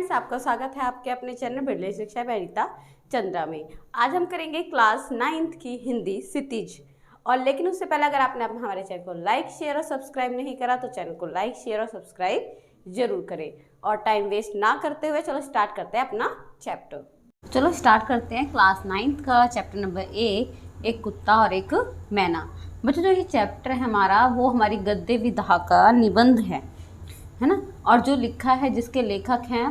Friends, आपका स्वागत है आपके अपने चैनल बिरले शिक्षा वनिता चंद्रा में। आज हम करेंगे क्लास 9th की हिंदी क्षितिज। और लेकिन उससे पहले अगर आपने हमारे चैनल को लाइक शेयर और सब्सक्राइब नहीं करा तो चैनल को लाइक शेयर और सब्सक्राइब जरूर करें। और टाइम वेस्ट ना करते हुए चलो स्टार्ट करते हैं अपना चैप्टर। चलो स्टार्ट करते हैं क्लास 9th का चैप्टर नंबर एक कुत्ता और एक मैना। बच्चों, जो ये चैप्टर है हमारा वो हमारी गद्य विधा का निबंध है ना। और जो लिखा है जिसके लेखक हैं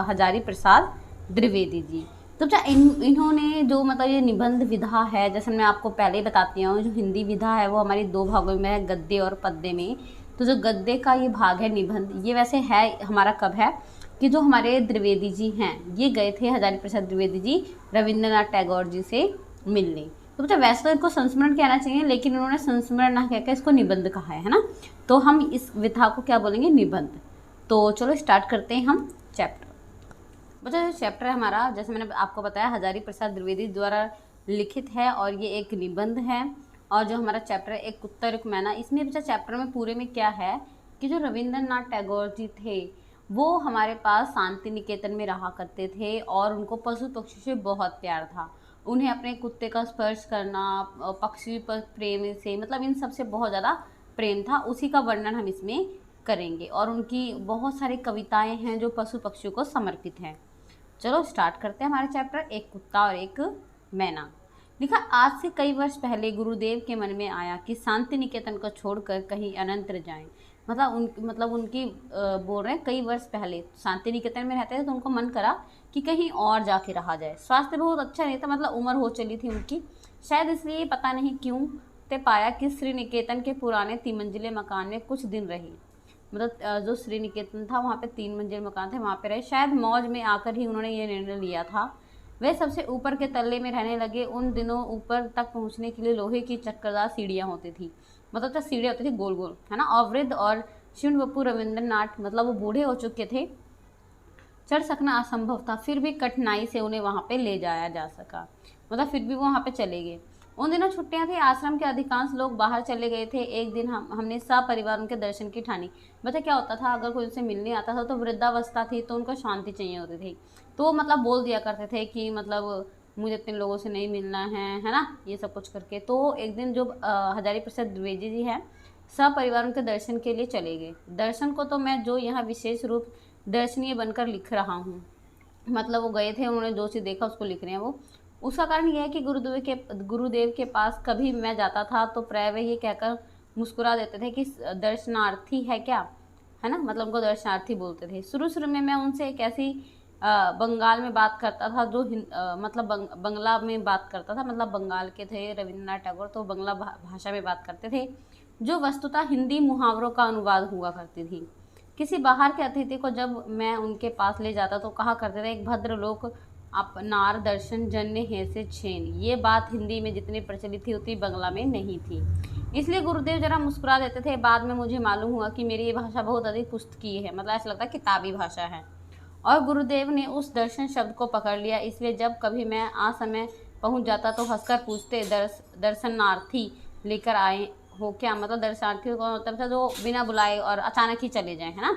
हजारी प्रसाद द्विवेदी जी। तो इन्होंने जो मतलब ये निबंध विधा है, जैसे मैं आपको पहले ही बताती हूँ, जो हिंदी विधा है वो हमारी दो भागों में है, गद्य और पद्य में। तो जो गद्य का ये भाग है निबंध, ये वैसे है हमारा कब है कि जो हमारे द्विवेदी जी हैं ये गए थे हजारी प्रसाद द्विवेदी जी रविंद्रनाथ टैगोर जी से मिलने। तो बच्चा वैसे तो इनको संस्मरण कहना चाहिए, लेकिन उन्होंने संस्मरण ना कहकर इसको निबंध कहा है ना। तो हम इस विधा को क्या बोलेंगे, निबंध। तो चलो स्टार्ट करते हैं हम चैप्टर। बच्चा जो चैप्टर है हमारा, जैसे मैंने आपको बताया, हजारी प्रसाद द्विवेदी द्वारा लिखित है और ये एक निबंध है। और जो हमारा चैप्टर है एक कुत्ता और एक मैना, इसमें बच्चा चैप्टर में पूरे में क्या है कि जो रविंद्रनाथ टैगोर जी थे वो हमारे पास शांति निकेतन में रहा करते थे और उनको पशु पक्षी से बहुत प्यार था। उन्हें अपने कुत्ते का स्पर्श करना, पक्षी पर प्रेम से, मतलब इन सब से बहुत ज़्यादा प्रेम था। उसी का वर्णन हम इसमें करेंगे। और उनकी बहुत सारी कविताएं हैं जो पशु पक्षियों को समर्पित हैं। चलो स्टार्ट करते हैं हमारे चैप्टर एक कुत्ता और एक मैना। लिखा, आज से कई वर्ष पहले गुरुदेव के मन में आया कि शांति निकेतन को छोड़कर कहीं अनंतर जाएं। मतलब उनकी बोल रहे हैं कई वर्ष पहले शांति निकेतन में रहते थे तो उनको मन करा कि कहीं और जाके रहा जाए। स्वास्थ्य बहुत अच्छा नहीं था, मतलब उम्र हो चली थी उनकी, शायद इसलिए पता नहीं क्यों ते पाया कि श्री निकेतन के पुराने 3 मंजिले मकान में कुछ दिन रही। मतलब जो श्री निकेतन था वहाँ पे 3 मंजिल मकान थे, वहाँ पे रहे। शायद मौज में आकर ही उन्होंने ये निर्णय लिया था। वे सबसे ऊपर के तल्ले में रहने लगे। उन दिनों ऊपर तक पहुँचने के लिए लोहे की चक्करदार सीढ़ियाँ होती थी, मतलब सीढ़ियाँ होती थी गोल गोल, है ना। और वृद्ध और शिव बप्पू रविंद्रनाथ, मतलब वो बूढ़े हो चुके थे, चढ़ सकना असंभव था, फिर भी कठिनाई से उन्हें वहाँ पे ले जाया जा सका। मतलब फिर भी वो वहाँ पे चले गए। उन दिनों छुट्टियां थी, आश्रम के अधिकांश लोग बाहर चले गए थे। एक दिन हमने सपरिवार उनके दर्शन की ठानी। बता क्या होता था, अगर कोई उनसे मिलने आता था तो वृद्धावस्था थी तो उनको शांति चाहिए होती थी, तो मतलब बोल दिया करते थे कि मतलब मुझे इतने लोगों से नहीं मिलना है ना, ये सब कुछ करके। तो एक दिन जो हजारी प्रसाद द्विवेदी जी हैं सपरिवार उनके दर्शन के लिए चले गए। दर्शन को तो मैं जो यहाँ विशेष रूप दर्शनीय बनकर लिख रहा हूँ, मतलब वो गए थे, उन्होंने जो चीज़ देखा उसको लिख रहे हैं वो। उसका कारण यह है कि गुरुदेव के पास कभी मैं जाता था तो प्राय वे ये कहकर मुस्कुरा देते थे कि दर्शनार्थी है क्या, है ना, मतलब उनको दर्शनार्थी बोलते थे। शुरू में मैं उनसे एक ऐसी बंगाल में बात करता था जो मतलब बंगला में बात करता था, मतलब बंगाल के थे रविंद्रनाथ टैगोर, तो बंगला भाषा में बात करते थे जो वस्तुतः हिंदी मुहावरों का अनुवाद हुआ करती थी। किसी बाहर के अतिथि को जब मैं उनके पास ले जाता तो कहा करते थे, एक भद्र लोक अपनार दर्शन जन्य है से छेन। ये बात हिंदी में जितनी प्रचलित थी उतनी बंगला में नहीं थी, इसलिए गुरुदेव जरा मुस्कुरा देते थे। बाद में मुझे मालूम हुआ कि मेरी ये भाषा बहुत अधिक पुस्तकीय है, मतलब ऐसा लगता है किताबी भाषा है। और गुरुदेव ने उस दर्शन शब्द को पकड़ लिया, इसलिए जब कभी मैं असमय पहुंच जाता तो हंसकर पूछते, दर्शनार्थी लेकर आए हो क्या। मतलब दर्शनार्थी को मतलब था जो बिना बुलाए और अचानक ही चले जाए, है ना।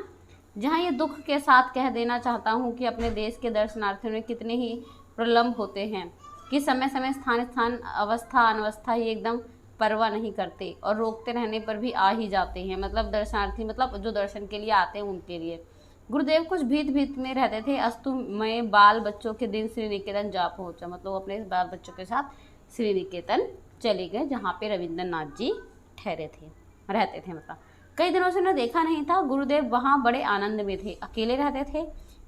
जहाँ ये दुख के साथ कह देना चाहता हूँ कि अपने देश के दर्शनार्थियों में कितने ही प्रलम्ब होते हैं कि समय समय स्थान अवस्था अनवस्था ही एकदम परवाह नहीं करते और रोकते रहने पर भी आ ही जाते हैं। मतलब दर्शनार्थी मतलब जो दर्शन के लिए आते हैं उनके लिए। गुरुदेव कुछ भीत में रहते थे। अस्तु मैं बाल बच्चों के दिन श्री निकेतन जा पहुँचा, मतलब अपने बाल बच्चों के साथ श्री निकेतन चले गए जहाँ पे रविंद्रनाथ जी रहते थे। मतलब कई दिनों से उन्हें देखा नहीं था। गुरुदेव वहाँ बड़े आनंद में थे, अकेले रहते थे,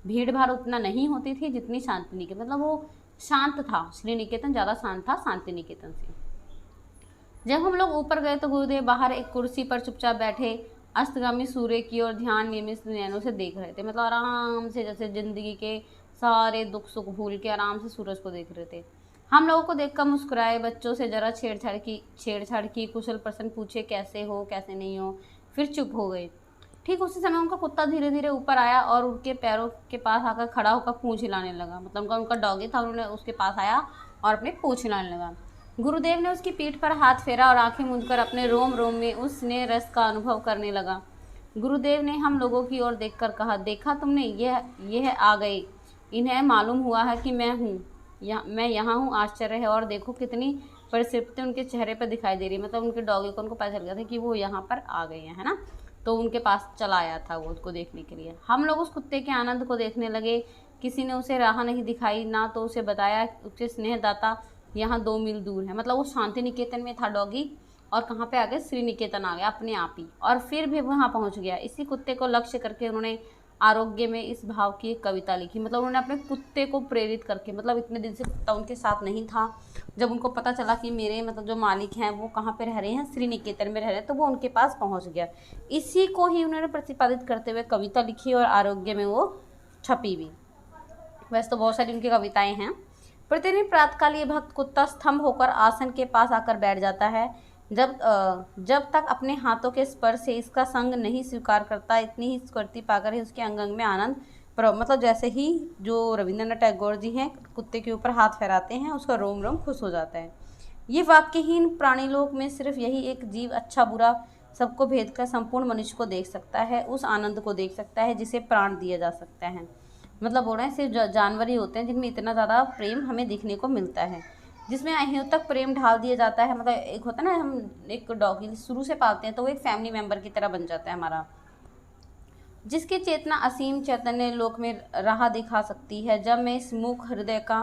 भीड़ भाड़ उतना नहीं होती थी जितनी शांति निकेतन, मतलब वो शांत था, श्री निकेतन ज़्यादा शांत था शांति निकेतन से। जब हम लोग ऊपर गए तो गुरुदेव बाहर एक कुर्सी पर चुपचाप बैठे अस्तगामी सूर्य की ओर ध्यान नियमित नैनों से देख रहे थे। मतलब आराम से, जैसे जिंदगी के सारे दुख सुख भूल के आराम से सूरज को देख रहे थे। हम लोगों को देखकर मुस्कुराए, बच्चों से जरा छेड़छाड़ की, कुशल प्रश्न पूछे, कैसे हो कैसे नहीं हो, फिर चुप हो गए। ठीक उसी समय उनका कुत्ता धीरे धीरे ऊपर आया और उनके पैरों के पास आकर खड़ा होकर पूंछ हिलाने लगा। मतलब उनका डॉगी था, उन्होंने उसके पास आया और अपने पूंछ हिलाने लगा। गुरुदेव ने उसकी पीठ पर हाथ फेरा और आंखें मूंदकर अपने रोम रोम में उस स्नेह रस का अनुभव करने लगा। गुरुदेव ने हम लोगों की ओर देखकर कहा, देखा तुमने, यह आ गए। इन्हें मालूम हुआ है कि मैं यहाँ हूँ। आश्चर्य है, और देखो कितनी परितृप्ति उनके चेहरे पर दिखाई दे रही है। मतलब उनके डॉगी को उनको पता चल गया था कि वो यहाँ पर आ गए हैं, है ना। तो उनके पास चला आया था वो उसको देखने के लिए। हम लोग उस कुत्ते के आनंद को देखने लगे। किसी ने उसे राह नहीं दिखाई, ना तो उसे बताया उसके स्नेहदाता यहाँ 2 मील दूर है। मतलब वो शांति निकेतन में था डॉगी, और कहाँ पे आ गया, श्री निकेतन आ गया अपने आप ही, और फिर भी वहाँ पहुँच गया। इसी कुत्ते को लक्ष्य करके उन्होंने आरोग्य में इस भाव की एक कविता लिखी। मतलब उन्होंने अपने कुत्ते को प्रेरित करके, मतलब इतने दिन से कुत्ता उनके साथ नहीं था, जब उनको पता चला कि मेरे मतलब जो मालिक हैं वो कहाँ पे रह रहे हैं, श्री निकेतन में रह रहे हैं, तो वो उनके पास पहुँच गया। इसी को ही उन्होंने प्रतिपादित करते हुए कविता लिखी, और आरोग्य में वो छपी भी। वैसे तो बहुत सारी उनकी कविताएं हैं। प्रतिदिन प्रातःकाल ये भक्त कुत्ता स्तंभ होकर आसन के पास आकर बैठ जाता है। जब तक अपने हाथों के स्पर्श से इसका संग नहीं स्वीकार करता, इतनी ही स्फूर्ति पाकर ही उसके अंग अंग में आनंद मतलब जैसे ही जो रविंद्रनाथ टैगोर जी हैं कुत्ते के ऊपर हाथ फहराते हैं, उसका रोम रोम खुश हो जाता है। ये वाक्यहीन प्राणीलोक में सिर्फ यही एक जीव अच्छा बुरा सबको भेद कर संपूर्ण मनुष्य को देख सकता है, उस आनंद को देख सकता है जिसे प्राण दिया जा सकता है। मतलब बोल रहे हैं सिर्फ जानवर ही होते हैं जिनमें इतना ज़्यादा प्रेम हमें देखने को मिलता है, जिसमें अहिंसक प्रेम ढाल दिया जाता है। मतलब एक होता है ना, हम एक डॉगी शुरू से पालते हैं तो वो एक फैमिली मेम्बर की तरह बन जाता है हमारा, जिसकी चेतना असीम चैतन्य लोक में राह दिखा सकती है। जब मैं इस मूक हृदय का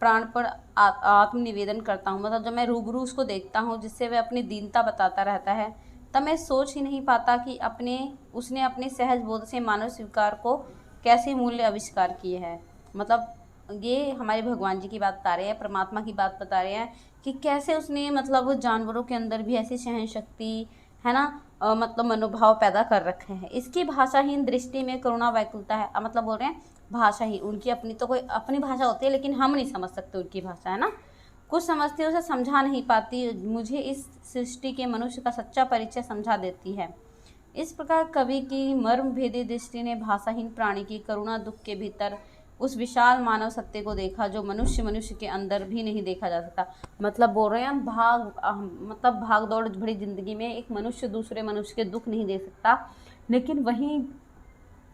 प्राणपण आत्मनिवेदन करता हूँ, मतलब जब मैं रूबरू उसको देखता हूँ जिससे वह अपनी दीनता बताता रहता है, तब मैं सोच ही नहीं पाता कि उसने अपने सहज बोध से मानव स्वीकार को कैसे मूल्य आविष्कार किए हैं। मतलब ये हमारे भगवान जी की बात बता रहे हैं, परमात्मा की बात बता रहे हैं कि कैसे उसने मतलब जानवरों के अंदर भी ऐसी सहन शक्ति, है ना, मतलब मनोभाव पैदा कर रखे हैं। इसकी भाषाहीन दृष्टि में करुणा व्याकुलता है। मतलब बोल रहे हैं भाषा ही उनकी अपनी, तो कोई अपनी भाषा होती है लेकिन हम नहीं समझ सकते उनकी भाषा, है ना। कुछ समझती उसे समझा नहीं पाती, मुझे इस सृष्टि के मनुष्य का सच्चा परिचय समझा देती है। इस प्रकार कवि की मर्म भेदी दृष्टि ने भाषाहीन प्राणी की करुणा दुख के भीतर उस विशाल मानव सत्य को देखा जो मनुष्य के अंदर भी नहीं देखा जा सकता। मतलब बोल रहे हैं मतलब भाग दौड़ भरी जिंदगी में एक मनुष्य दूसरे मनुष्य के दुख नहीं देख सकता, लेकिन वहीं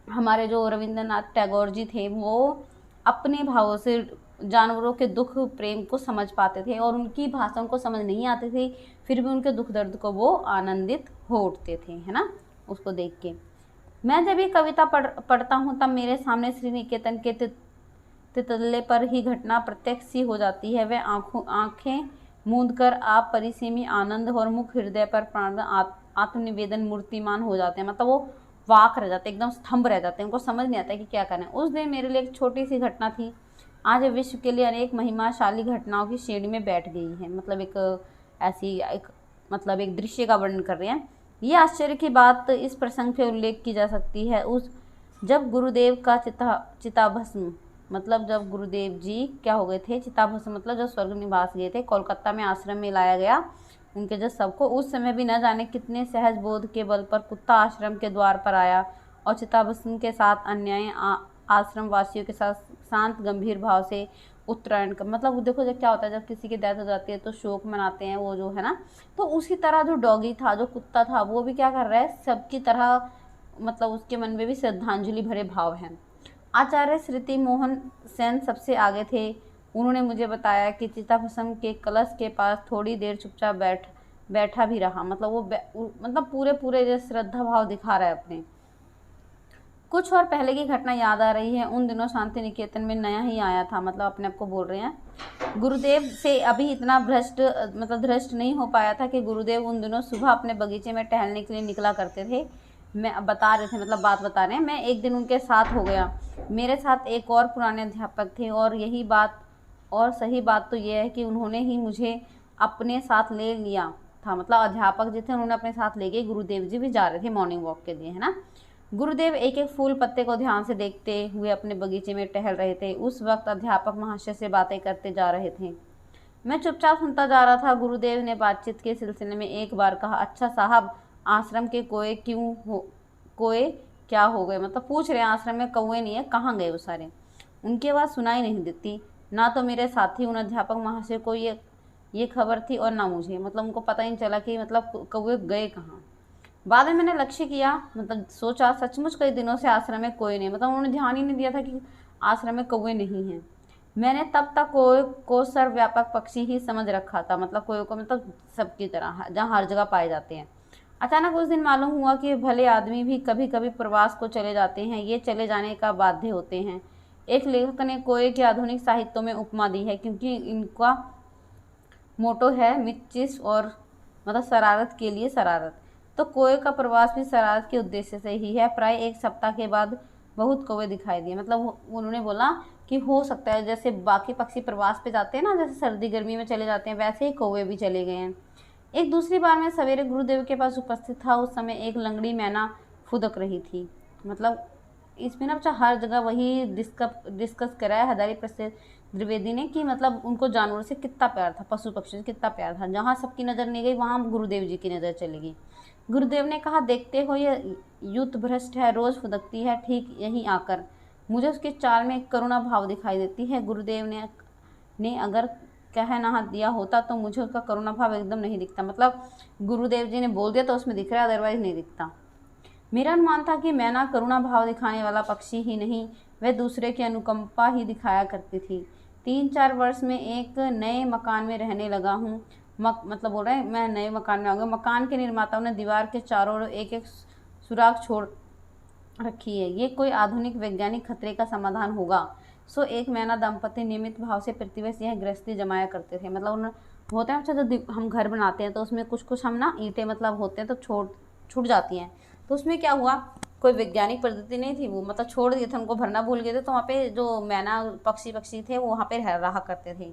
हमारे जो रविंद्रनाथ टैगोर जी थे वो अपने भावों से जानवरों के दुख प्रेम को समझ पाते थे, और उनकी भाषा उनको समझ नहीं आती थी, फिर भी उनके दुख दर्द को वो आनंदित हो उठते थे, है ना, उसको देख के। मैं जब ये कविता पढ़ता हूँ तब मेरे सामने श्री निकेतन के तितल्ले पर ही घटना प्रत्यक्ष सी हो जाती है। वह आंखें मूंद कर आप परिसीमी आनंद और मुख हृदय पर प्राण आत्मनिवेदन मूर्तिमान हो जाते हैं। मतलब वो वाक रह जाते हैं, एकदम स्तंभ रह जाते हैं, उनको समझ नहीं आता कि क्या करना है। उस दिन मेरे लिए एक छोटी सी घटना थी, आज विश्व के लिए अनेक महिमाशाली घटनाओं की श्रेणी में बैठ गई है। मतलब एक दृश्य का वर्णन कर रहे हैं। ये आश्चर्य की बात इस प्रसंग पे उल्लेख की जा सकती है, जब गुरुदेव का चिताभस्म, मतलब जब गुरुदेव जी क्या हो गए थे, चिताभस्म मतलब जब स्वर्ग निवास गए थे, कोलकाता में आश्रम में लाया गया उनके जब सबको, उस समय भी न जाने कितने सहज बोध के बल पर कुत्ता आश्रम के द्वार पर आया और चिताभस्म के साथ अन्याय आश्रम वासियों के साथ शांत गंभीर भाव से उत्तरायण का। मतलब देखो जब क्या होता है, जब किसी की डेथ हो जाती है तो शोक मनाते हैं वो जो है ना, तो उसी तरह जो डॉगी था, जो कुत्ता था, वो भी क्या कर रहा है सबकी तरह, मतलब उसके मन में भी श्रद्धांजलि भरे भाव हैं। आचार्य श्रुति मोहन सेन सबसे आगे थे। उन्होंने मुझे बताया कि चिताभस्म के कलश के पास थोड़ी देर चुपचाप बैठा भी रहा। मतलब वो मतलब पूरे जो श्रद्धा भाव दिखा रहा है अपने। कुछ और पहले की घटना याद आ रही है। उन दिनों शांति निकेतन में नया ही आया था, मतलब अपने आप को बोल रहे हैं। गुरुदेव से अभी इतना धृष्ट नहीं हो पाया था कि गुरुदेव उन दिनों सुबह अपने बगीचे में टहलने के लिए निकला करते थे। मैं बता रहे थे, मतलब बात बता रहे हैं। मैं एक दिन उनके साथ हो गया। मेरे साथ एक और पुराने अध्यापक थे, और सही बात तो यह है कि उन्होंने ही मुझे अपने साथ ले लिया था। मतलब अध्यापक जी थे, उन्होंने अपने साथ ले गए। गुरुदेव जी भी जा रहे थे मॉर्निंग वॉक के लिए, है ना। गुरुदेव एक एक फूल पत्ते को ध्यान से देखते हुए अपने बगीचे में टहल रहे थे। उस वक्त अध्यापक महाशय से बातें करते जा रहे थे। मैं चुपचाप सुनता जा रहा था। गुरुदेव ने बातचीत के सिलसिले में एक बार कहा, अच्छा साहब, आश्रम के कोए क्या हो गए? मतलब पूछ रहे हैं आश्रम में कौए नहीं है, कहाँ गए वो सारे? उनकी आवाज़ सुनाई नहीं देती। ना तो मेरे साथी उन अध्यापक महाशय को ये खबर थी और ना मुझे। मतलब उनको पता ही नहीं चला कि मतलब कौए गए कहाँ। बाद में मैंने लक्ष्य किया, मतलब सोचा सचमुच कई दिनों से आश्रम में कोई नहीं, मतलब उन्होंने ध्यान ही नहीं दिया था कि आश्रम में कौवे नहीं हैं। मैंने तब तक कोए को सर्वव्यापक पक्षी ही समझ रखा था, मतलब कोए को मतलब सबकी तरह जहाँ हर जगह पाए जाते हैं। अचानक उस दिन मालूम हुआ कि भले आदमी भी कभी कभी प्रवास को चले जाते हैं, ये चले जाने का बाध्य होते हैं। एक लेखक ने कोए के आधुनिक साहित्य में उपमा दी है, क्योंकि इनका मोटो है मिचिस और मतलब शरारत के लिए शरारत। तो कोए का प्रवास भी शरारत के उद्देश्य से ही है। प्राय एक सप्ताह के बाद बहुत कौवे दिखाई दिए, मतलब उन्होंने बोला कि हो सकता है जैसे बाकी पक्षी प्रवास पे जाते हैं ना, जैसे सर्दी गर्मी में चले जाते हैं, वैसे ही कौवे भी चले गए हैं। एक दूसरी बार मैं सवेरे गुरुदेव के पास उपस्थित था। उस समय एक लंगड़ी मैना फुदक रही थी। मतलब इसमें ना बच्चा हर जगह वही डिस्कस करा है हजारी प्रसाद द्विवेदी ने कि मतलब उनको जानवरों से कितना प्यार था, पशु पक्षी से कितना प्यार था। जहाँ सबकी नज़र नहीं गई वहाँ गुरुदेव जी की नज़र चली गई। गुरुदेव ने कहा, देखते हो ये युद्ध भ्रष्ट है, रोज़ फुदकती है ठीक यहीं आकर। मुझे उसके चाल में एक करुणा भाव दिखाई देती है। गुरुदेव ने अगर कह ना दिया होता तो मुझे उसका करुणा भाव एकदम नहीं दिखता। मतलब गुरुदेव जी ने बोल दिया तो उसमें दिख रहा है, अदरवाइज नहीं दिखता। मेरा अनुमान था कि मैना करुणा भाव दिखाने वाला पक्षी ही नहीं, वह दूसरे की अनुकंपा ही दिखाया करती थी। 3-4 वर्ष में एक नए मकान में रहने लगा हूँ। मतलब बोल रहे हैं मैं नए मकान में आ गया। मकान के निर्माताओं ने दीवार के चारों ओर एक एक सुराख छोड़ रखी है। ये कोई आधुनिक वैज्ञानिक खतरे का समाधान होगा। सो एक मैना दंपति नियमित भाव से प्रतिवर्ष यह गृहस्थी जमाया करते थे। मतलब उन्हें होता है अच्छा, जब हम घर बनाते हैं तो उसमें कुछ कुछ हम ना ईंटें मतलब होते हैं तो छूट जाती हैं। तो उसमें क्या हुआ, कोई वैज्ञानिक पद्धति नहीं थी, वो मतलब छोड़ दिए थे, उनको भरना भूल गए थे। तो वहाँ पे जो मैना पक्षी थे वो वहाँ पे रहा करते थे।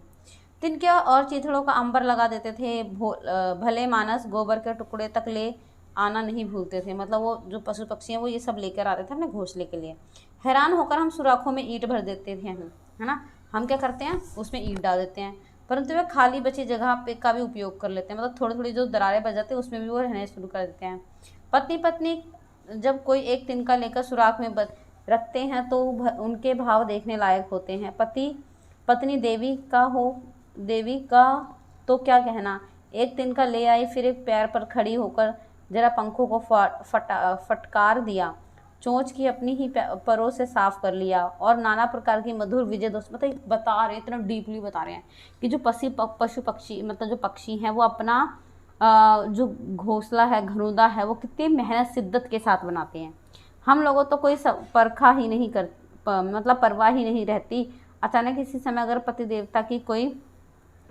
तिनके और चीथड़ों का अंबर लगा देते थे। भले मानस गोबर के टुकड़े तक ले आना नहीं भूलते थे। मतलब वो जो पशु पक्षी हैं वो ये सब लेकर आते थे अपने घोंसले के लिए। हैरान होकर हम सुराखों में ईंट भर देते थे, है ना। हम क्या करते हैं, उसमें ईंट डाल देते हैं, परंतु वे खाली बची जगह पे का भी उपयोग कर लेते हैं। मतलब थोड़ी थोड़ी जो दरारें बच जाती हैं उसमें भी वो रहने शुरू कर देते हैं। पत्नी पत्नी जब कोई एक तिनका लेकर सुराख में रखते हैं तो उनके भाव देखने लायक होते हैं। पति पत्नी देवी का तो क्या कहना। एक तिनका ले आई, फिर एक पैर पर खड़ी होकर जरा पंखों को फटकार दिया, चोंच की अपनी ही परों से साफ कर लिया और नाना प्रकार की मधुर विजय दोस्त मतलब बता रहे हैं, इतना डीपली बता रहे हैं कि जो पशु पक्षी मतलब जो पक्षी हैं वो अपना जो घोंसला है, घरोंदा है, वो कितनी मेहनत शिद्दत के साथ बनाते हैं। हम लोगों तो कोई परखा ही नहीं मतलब परवाह ही नहीं रहती। अचानक इसी समय अगर पति देवता की कोई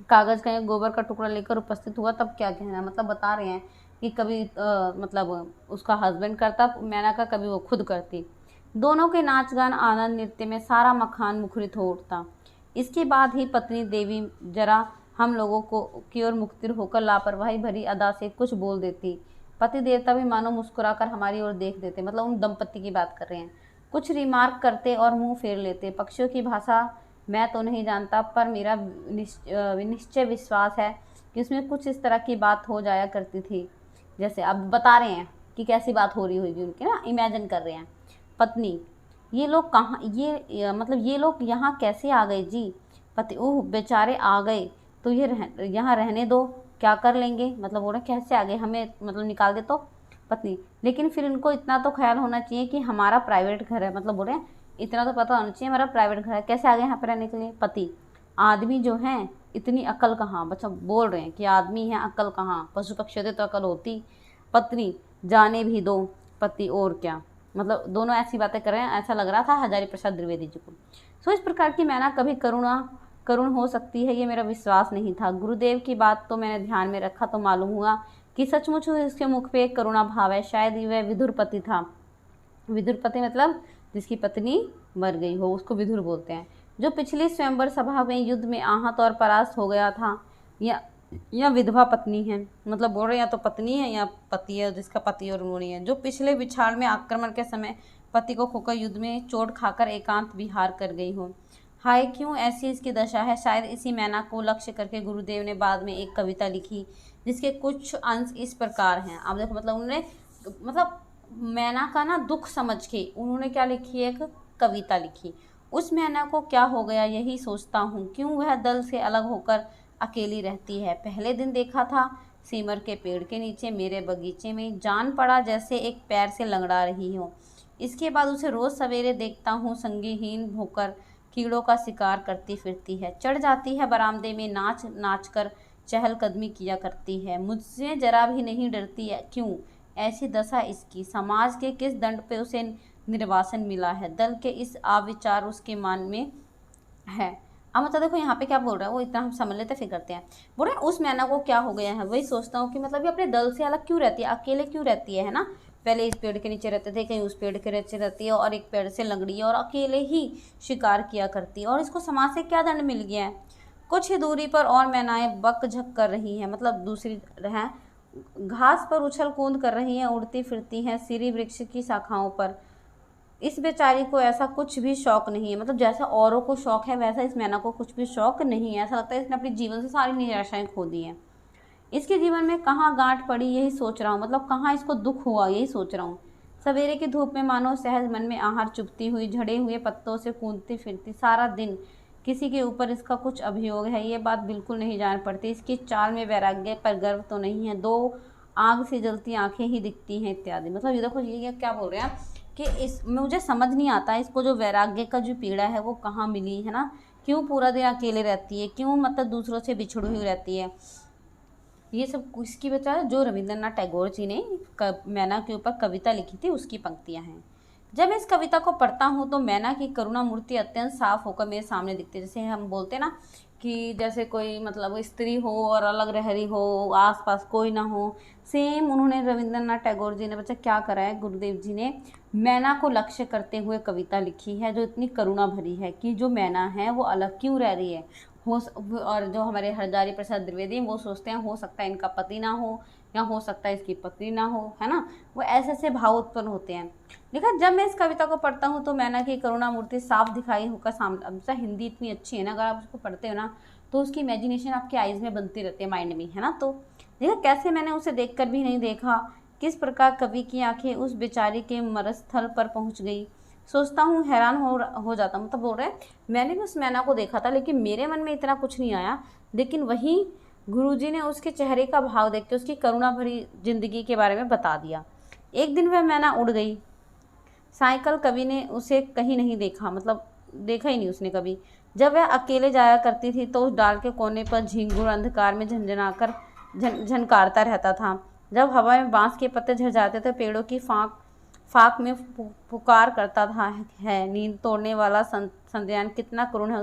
कागज़ का या गोबर का टुकड़ा लेकर उपस्थित हुआ तब क्या कहना। मतलब बता रहे हैं कि कभी मतलब उसका हस्बैंड करता मैना का, कभी वो खुद करती। दोनों के नाच गान आनंद नृत्य में सारा मकान मुखरित हो उठता। इसके बाद ही पत्नी देवी जरा हम लोगों को की ओर मुक्तिर होकर लापरवाही भरी अदा से कुछ बोल देती। पति देवता भी मानो मुस्कुराकर हमारी ओर देख देते। मतलब उन दंपति की बात कर रहे हैं। कुछ रिमार्क करते और मुंह फेर लेते। पक्षियों की भाषा मैं तो नहीं जानता, पर मेरा निश्चय विश्वास है कि उसमें कुछ इस तरह की बात हो जाया करती थी। जैसे अब बता रहे हैं कि कैसी बात हो रही होगी उनकी ना, इमेजिन कर रहे हैं। पत्नी, ये लोग कहाँ, ये लोग यहाँ कैसे आ गए जी। पति, ओह बेचारे आ गए तो ये यहाँ रहने दो, क्या कर लेंगे। मतलब बोल रहे कैसे आ गए, हमें मतलब निकाल दे तो। पत्नी, लेकिन फिर इनको इतना तो ख्याल होना चाहिए कि हमारा प्राइवेट घर है। मतलब बोल रहे हैं इतना तो पता होना चाहिए हमारा प्राइवेट घर है, कैसे आ गए यहाँ पर रहने के लिए। पति, आदमी जो हैं इतनी अकल कहाँ। बच्चा बोल रहे हैं कि आदमी है, अकल कहाँ, पशु पक्षी होते तो अकल होती। पत्नी, जाने भी दो। पति, और क्या। मतलब दोनों ऐसी बातें कर रहे हैं, ऐसा लग रहा था हजारी प्रसाद द्विवेदी जी को। सो इस प्रकार की मैना कभी करुण हो सकती है, ये मेरा विश्वास नहीं था। गुरुदेव की बात तो मैंने ध्यान में रखा तो मालूम हुआ कि सचमुच उसके मुख पे एक करुणा भाव है। शायद वह विदुरपति था। विदुरपति मतलब जिसकी पत्नी मर गई हो, उसको विदुर बोलते हैं। जो पिछली स्वयंवर सभा में युद्ध में आहत और परास्त हो गया था। या विधवा पत्नी है। मतलब बोल रहे या तो पत्नी है या पति है, जिसका पति और रोनी है। जो पिछले विछाड़ में आक्रमण के समय पति को खोकर युद्ध में चोट खाकर एकांत विहार कर गई हो। हाय, क्यों ऐसी इसकी दशा है। शायद इसी मैना को लक्ष्य करके गुरुदेव ने बाद में एक कविता लिखी जिसके कुछ अंश इस प्रकार हैं। आप देखो, मतलब उन्होंने मतलब मैना का ना दुख समझ के उन्होंने क्या लिखी, एक कविता लिखी। उस मैना को क्या हो गया यही सोचता हूँ, क्यों वह दल से अलग होकर अकेली रहती है। पहले दिन देखा था सिमर के पेड़ के नीचे मेरे बगीचे में जान पड़ा जैसे एक पैर से लंगड़ा रही हो। इसके बाद उसे रोज़ सवेरे देखता हूँ संगीहीन होकर कीड़ों का शिकार करती फिरती है, चढ़ जाती है बरामदे में, नाच नाच कर चहलकदमी किया करती है, मुझसे जरा भी नहीं डरती है। क्यों ऐसी दशा इसकी? समाज के किस दंड पे उसे निर्वासन मिला है? दल के इस अविचार उसके मान में है। अब मतलब देखो यहाँ पे क्या बोल रहा है वो, इतना हम समझ लेते फिर करते हैं। बोल रहे हैं उस मैना को क्या हो गया है, वही सोचता हूँ कि मतलब ये अपने दल से अलग क्यों रहती है, अकेले क्यों रहती है ना। पहले इस पेड़ के नीचे रहते थे, कहीं उस पेड़ के नीचे रहती है और एक पेड़ से लंगड़ी है और अकेले ही शिकार किया करती है, और इसको समाज से क्या दंड मिल गया है? कुछ ही दूरी पर और मैनाएं बक झक कर रही हैं, मतलब दूसरी हैं, घास पर उछल कूद कर रही हैं, उड़ती फिरती हैं सिरी वृक्ष की शाखाओं पर। इस बेचारी को ऐसा कुछ भी शौक नहीं है, मतलब जैसा औरों को शौक है वैसा इस मैना को कुछ भी शौक नहीं है। ऐसा लगता है इसने अपने जीवन से सारी निराशाएं खो दी हैं। इसके जीवन में कहाँ गांठ पड़ी यही सोच रहा हूँ, मतलब कहाँ इसको दुख हुआ यही सोच रहा हूँ। सवेरे की धूप में मानो सहज मन में आहट चुभती हुई झड़े हुए पत्तों से कूदती फिरती सारा दिन किसी के ऊपर इसका कुछ अभियोग है, ये बात बिल्कुल नहीं जान पड़ती। इसकी चाल में वैराग्य पर गर्व तो नहीं है, दो आग से जलती आंखें ही दिखती हैं इत्यादि। मतलब ये देखो ये क्या बोल रहे हैं कि इस मुझे समझ नहीं आता इसको जो वैराग्य का जो पीड़ा है वो कहाँ मिली है ना, क्यों पूरा दिन अकेले रहती है, क्यों मतलब दूसरों से बिछड़ी हुई रहती है। ये सब इसकी वजह है जो रविंद्रनाथ टैगोर जी ने मैना के ऊपर कविता लिखी थी उसकी पंक्तियाँ हैं। जब मैं इस कविता को पढ़ता हूँ तो मैना की करुणा मूर्ति अत्यंत साफ होकर मेरे सामने दिखती है। जैसे हम बोलते हैं ना कि जैसे कोई मतलब स्त्री हो और अलग रह रही हो, आसपास कोई ना हो, सेम उन्होंने रविंद्रनाथ टैगोर जी ने बच्चा क्या करा है, गुरुदेव जी ने मैना को लक्ष्य करते हुए कविता लिखी है जो इतनी करुणा भरी है कि जो मैना है वो अलग क्यों रह रही है। और जो हमारे हरजारी प्रसाद द्विवेदी वो सोचते हैं हो सकता है इनका पति ना हो या हो सकता है इसकी पत्नी ना हो, है ना, वो ऐसे ऐसे भाव उत्पन्न होते हैं। लेकिन जब मैं इस कविता को पढ़ता हूँ तो मैना की करुणा मूर्ति साफ दिखाई होकर सामने। अब जैसा हिंदी इतनी अच्छी है ना, अगर आप उसको पढ़ते हो ना तो उसकी इमेजिनेशन आपके आइज़ में बनती रहती है, माइंड में, है ना। तो देखा कैसे मैंने उसे देखकर भी नहीं देखा, किस प्रकार कवि की आंखें उस बेचारी के मरस्थल पर पहुँच गई। सोचता हूँ हैरान हो जाता हूँ। मतलब बोल रहे हैं मैंने भी उस मैना को देखा था लेकिन मेरे मन में इतना कुछ नहीं आया, लेकिन वहीं गुरुजी ने उसके चेहरे का भाव देख के उसकी करुणा भरी जिंदगी के बारे में बता दिया। एक दिन वह मैना उड़ गई। साइकिल कवि ने उसे कहीं नहीं देखा, मतलब देखा ही नहीं उसने कभी। जब वह अकेले जाया करती थी तो उस डाल के कोने पर झिंगुर अंधकार में झंझनाकर झनकारता रहता था। जब हवा में बांस के पत्ते झड़ जाते थे पेड़ों की फाक में पुकार करता था, है नींद तोड़ने वाला संध्यान कितना करुण है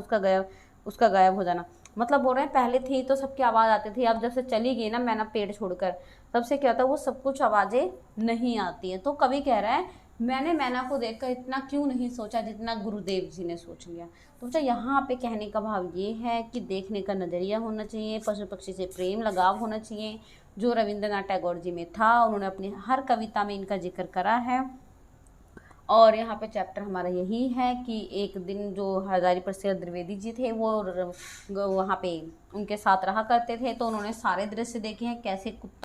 उसका गायब हो जाना। मतलब बोल रहे हैं पहले थी तो सबकी आवाज़ आती थी, अब जब से चली गई ना मैना पेड़ छोड़कर तब से क्या होता है वो सब कुछ आवाज़ें नहीं आती है। तो कवि कह रहा है मैंने मैना को देखकर इतना क्यों नहीं सोचा जितना गुरुदेव जी ने सोच लिया। तो बच्चा यहाँ पे कहने का भाव ये है कि देखने का नज़रिया होना चाहिए, पशु पक्षी से प्रेम लगाव होना चाहिए, जो रविंद्रनाथ टैगोर जी में था। उन्होंने अपनी हर कविता में इनका जिक्र करा है। और यहाँ पे चैप्टर हमारा यही है कि एक दिन जो हरजारी प्रसाद द्विवेदी जी थे वो वहाँ पे उनके साथ रहा करते थे, तो उन्होंने सारे दृश्य देखे हैं कैसे कुत्ता